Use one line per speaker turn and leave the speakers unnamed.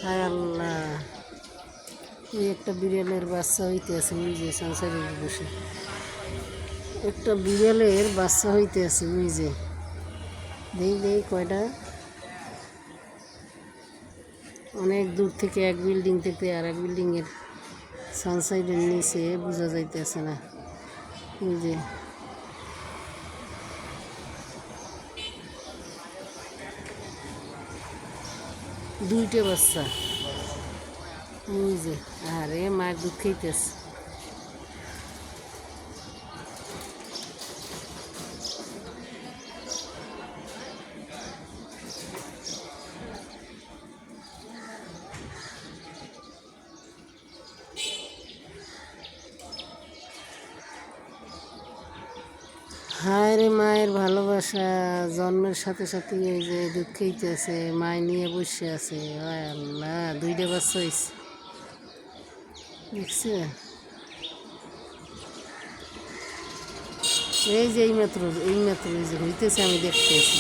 হায় আল্লাহ, এই একটা বিড়ালের বাচ্চা হইতে আছে, ওই যে সংসারের বসে একটা বিড়ালের বাচ্চা হইতে আছে, ওই যে দেই কয়টা। অনেক দূর থেকে এক বিল্ডিং থেকে আর এক বিল্ডিংয়ের সানসাইডের নিচে বোঝা যাইতেছে না। এই যে দুইটা বাচ্চা, ওই যে আরে মায়ের দুধ খাইতেছে। হায় রে মায়ের ভালোবাসা, জন্মের সাথে সাথে এই যে দুধ খাইতেছে, মায় নিয়ে বসে আছে। হায় আল্লাহ, দুইটা বাচ্চা হয়েছে, দেখছে? এই যে এই মাত্র এই যে হইতেছে, আমি দেখতেছি।